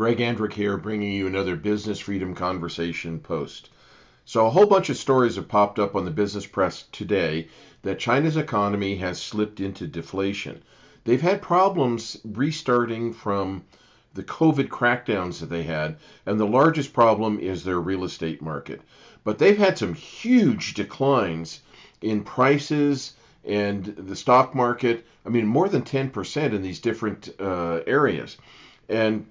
Greg Andrick here, bringing you another Business Freedom Conversation post. So a whole bunch of stories have popped up on the business press today that China's economy has slipped into deflation. They've had problems restarting from the COVID crackdowns that they had, and the largest problem is their real estate market. But they've had some huge declines in prices and the stock market. I mean, more than 10% in these different areas. And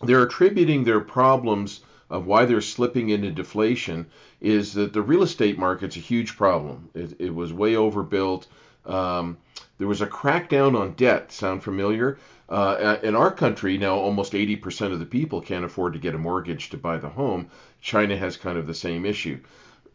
they're attributing their problems of why they're slipping into deflation is that the real estate market's a huge problem. It was way overbuilt. There was a crackdown on debt. Sound familiar? In our country now, almost 80% of the people can't afford to get a mortgage to buy the home. China has kind of the same issue.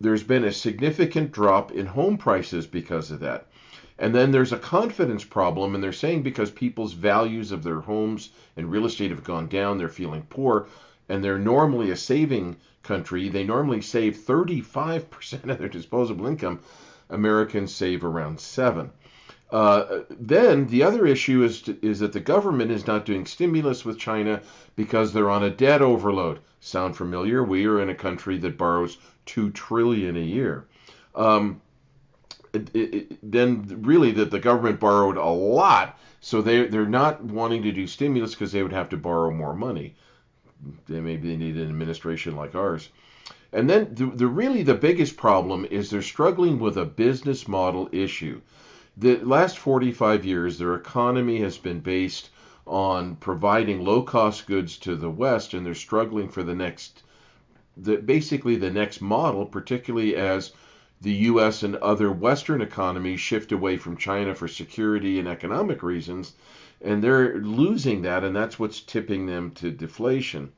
There's been a significant drop in home prices because of that. And then there's a confidence problem, and they're saying because people's values of their homes and real estate have gone down, they're feeling poor, and they're normally a saving country. They normally save 35% of their disposable income. Americans save around 7%. Then the other issue is that the government is not doing stimulus with China because they're on a debt overload. Sound familiar? We are in a country that borrows $2 trillion a year. Then really that the government borrowed a lot, so they're not wanting to do stimulus because they would have to borrow more money. Maybe they need an administration like ours. And then the biggest problem is they're struggling with a business model issue. The last 45 years, their economy has been based on providing low-cost goods to the West, and they're struggling for basically the next model, particularly as the U.S. and other Western economies shift away from China for security and economic reasons, and they're losing that, and that's what's tipping them to deflation.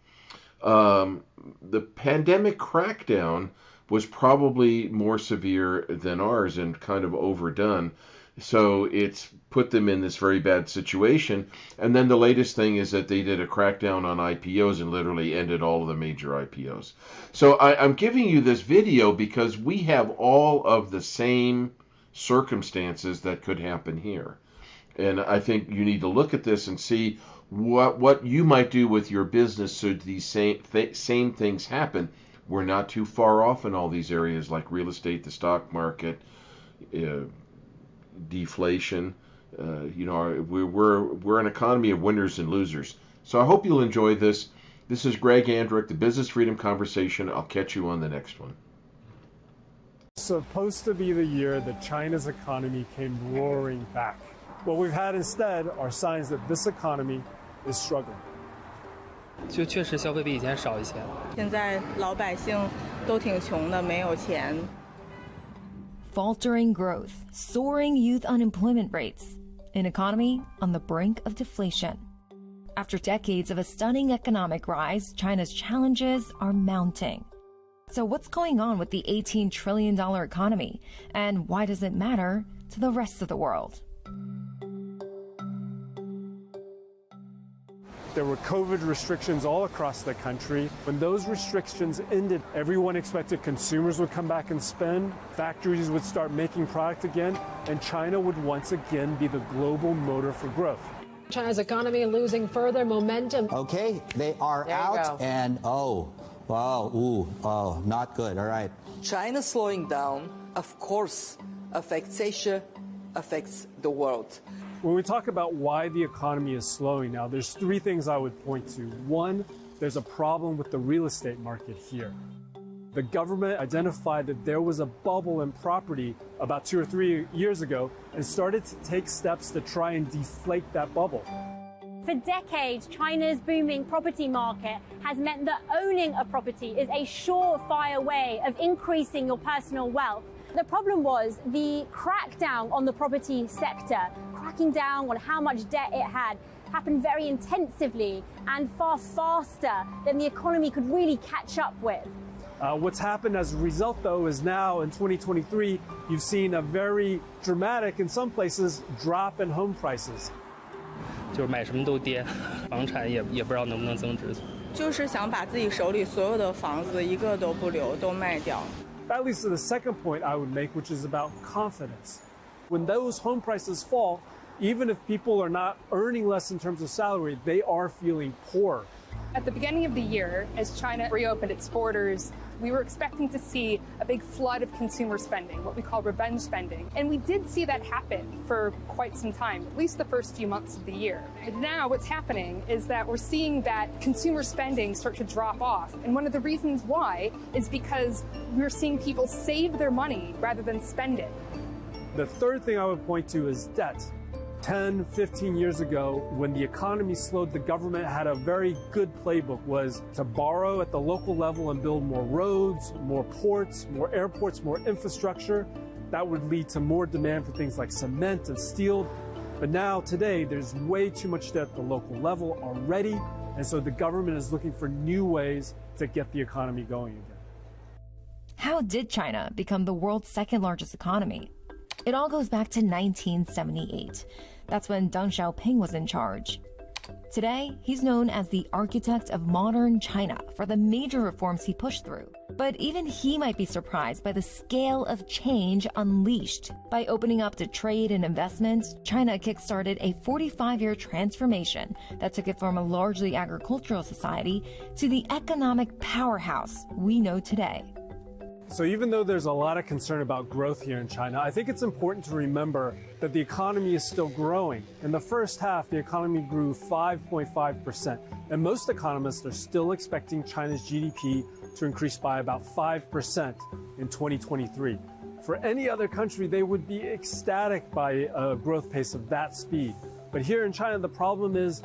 The pandemic crackdown was probably more severe than ours and kind of overdone, so it's put them in this very bad situation. And then the latest thing is that they did a crackdown on IPOs and literally ended all of the major IPOs. So I'm giving you this video because we have all of the same circumstances that could happen here. And I think you need to look at this and see what you might do with your business so these same things happen. We're not too far off in all these areas like real estate, the stock market, deflation. We're an economy of winners and losers. So I hope you'll enjoy this. This is Greg Andrick, the Business Freedom Conversation. I'll catch you on the next one. Supposed to be the year that China's economy came roaring back. What we've had instead are signs that this economy is struggling. 就确实消费比以前少一些。现在老百姓都挺穷的，没有钱。Faltering growth, soaring youth unemployment rates, an economy on the brink of deflation. After decades of a stunning economic rise, China's challenges are mounting. So what's going on with the $18 trillion economy, and why does it matter to the rest of the world? There were COVID restrictions all across the country. When those restrictions ended, everyone expected consumers would come back and spend, factories would start making product again, and China would once again be the global motor for growth. China's economy losing further momentum. Okay, they are out, and not good. All right. China slowing down, of course, affects Asia, affects the world. When we talk about why the economy is slowing now, there's 3 things I would point to. 1, there's a problem with the real estate market here. The government identified that there was a bubble in property about 2 or 3 years ago and started to take steps to try and deflate that bubble. For decades, China's booming property market has meant that owning a property is a surefire way of increasing your personal wealth. The problem was the crackdown on the property sector, cracking down on how much debt it had, happened very intensively and far faster than the economy could really catch up with. What's happened as a result, though, is now in 2023, you've seen a very dramatic, in some places, drop in home prices. 就是买什么都跌，房产也不知道能不能增值。就是想把自己手里所有的房子一个都不留，都卖掉。That leads to the second point I would make, which is about confidence. When those home prices fall, even if people are not earning less in terms of salary, they are feeling poor. At the beginning of the year, as China reopened its borders, we were expecting to see a big flood of consumer spending, what we call revenge spending. And we did see that happen for quite some time, at least the first few months of the year. But now what's happening is that we're seeing that consumer spending start to drop off. And one of the reasons why is because we're seeing people save their money rather than spend it. The third thing I would point to is debt. 10, 15 years ago, when the economy slowed, the government had a very good playbook, was to borrow at the local level and build more roads, more ports, more airports, more infrastructure. That would lead to more demand for things like cement and steel. But now, today, there's way too much debt at the local level already, and so the government is looking for new ways to get the economy going again. How did China become the world's second largest economy? It all goes back to 1978. That's when Deng Xiaoping was in charge. Today, he's known as the architect of modern China for the major reforms he pushed through. But even he might be surprised by the scale of change unleashed. By opening up to trade and investment, China kickstarted a 45-year transformation that took it from a largely agricultural society to the economic powerhouse we know today. So even though there's a lot of concern about growth here in China, I think it's important to remember that the economy is still growing. In the first half, the economy grew 5.5%, and most economists are still expecting China's GDP to increase by about 5% in 2023. For any other country, they would be ecstatic by a growth pace of that speed. But here in China, the problem is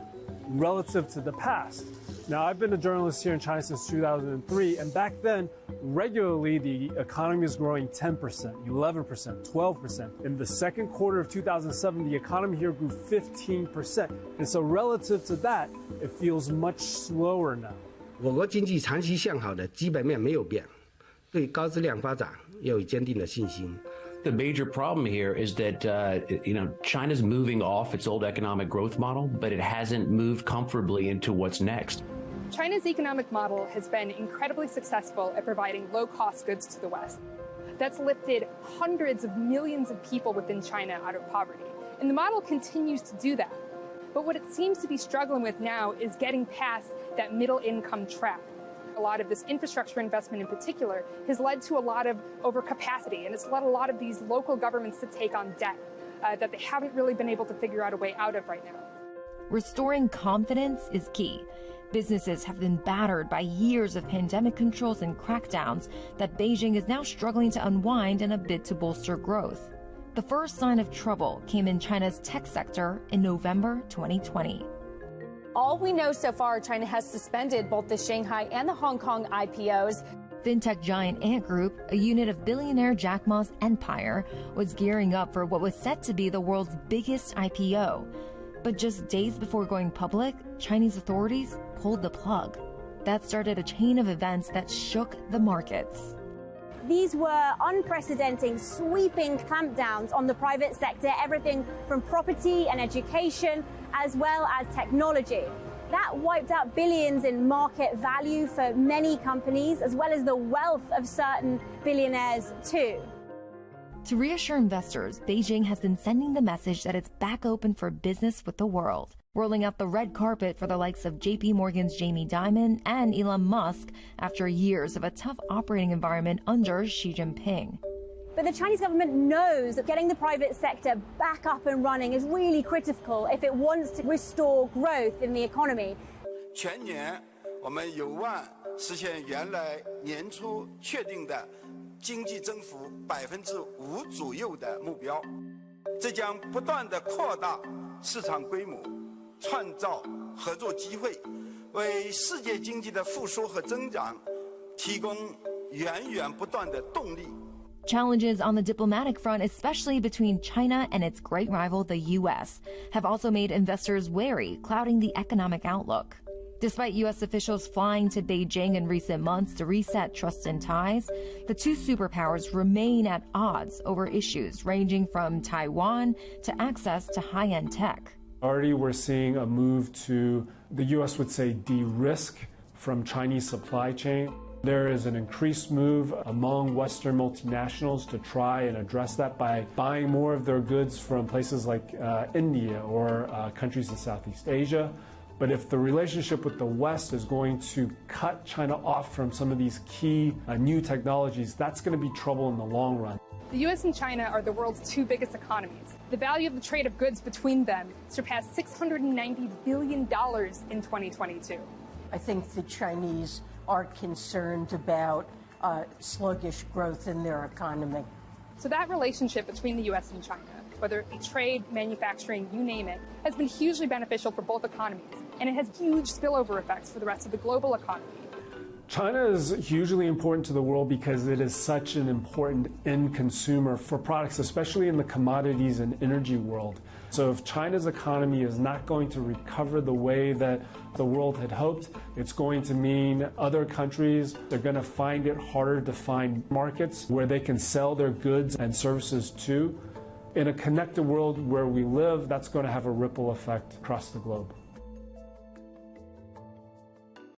relative to the past. Now, I've been a journalist here in China since 2003, and back then, regularly, the economy was growing 10%, 11%, 12%. In the second quarter of 2007, the economy here grew 15%. And so relative to that, it feels much slower now. 我国经济长期向好的基本面没有变，对高质量发展有坚定的信心。 The major problem here is that, China's moving off its old economic growth model, but it hasn't moved comfortably into what's next. China's economic model has been incredibly successful at providing low-cost goods to the West. That's lifted hundreds of millions of people within China out of poverty. And the model continues to do that. But what it seems to be struggling with now is getting past that middle-income trap. A lot of this infrastructure investment in particular has led to a lot of overcapacity, and it's led a lot of these local governments to take on debt that they haven't really been able to figure out a way out of right now. Restoring confidence is key. Businesses have been battered by years of pandemic controls and crackdowns that Beijing is now struggling to unwind in a bid to bolster growth. The first sign of trouble came in China's tech sector in November 2020. All we know so far, China has suspended both the Shanghai and the Hong Kong IPOs. Fintech giant Ant Group, a unit of billionaire Jack Ma's empire, was gearing up for what was set to be the world's biggest IPO. But just days before going public, Chinese authorities pulled the plug. That started a chain of events that shook the markets. These were unprecedented, sweeping clampdowns on the private sector, everything from property and education, as well as technology. That wiped out billions in market value for many companies, as well as the wealth of certain billionaires too. To reassure investors, Beijing has been sending the message that it's back open for business with the world, rolling out the red carpet for the likes of JP Morgan's Jamie Dimon and Elon Musk after years of a tough operating environment under Xi Jinping. But the Chinese government knows that getting the private sector back up and running is really critical if it wants to restore growth in the economy. 全年我们有望实现原来年初确定的经济增幅5%左右的目标，这将不断地扩大市场规模，创造合作机会，为世界经济的复苏和增长提供源源不断的动力。 Challenges on the diplomatic front, especially between China and its great rival, the U.S., have also made investors wary, clouding the economic outlook. Despite U.S. officials flying to Beijing in recent months to reset trust and ties, the two superpowers remain at odds over issues ranging from Taiwan to access to high-end tech. Already we're seeing a move to, the U.S. would say, de-risk from Chinese supply chain. There is an increased move among Western multinationals to try and address that by buying more of their goods from places like India or countries in Southeast Asia. But if the relationship with the West is going to cut China off from some of these key new technologies, that's going to be trouble in the long run. The U.S. and China are the world's two biggest economies. The value of the trade of goods between them surpassed $690 billion in 2022. I think the Chinese are concerned about sluggish growth in their economy. So that relationship between the U.S. and China, whether it be trade, manufacturing, you name it, has been hugely beneficial for both economies, and it has huge spillover effects for the rest of the global economy. China is hugely important to the world because it is such an important end consumer for products, especially in the commodities and energy world. So if China's economy is not going to recover the way that the world had hoped, it's going to mean other countries are going to find it harder to find markets where they can sell their goods and services to. In a connected world where we live, that's going to have a ripple effect across the globe.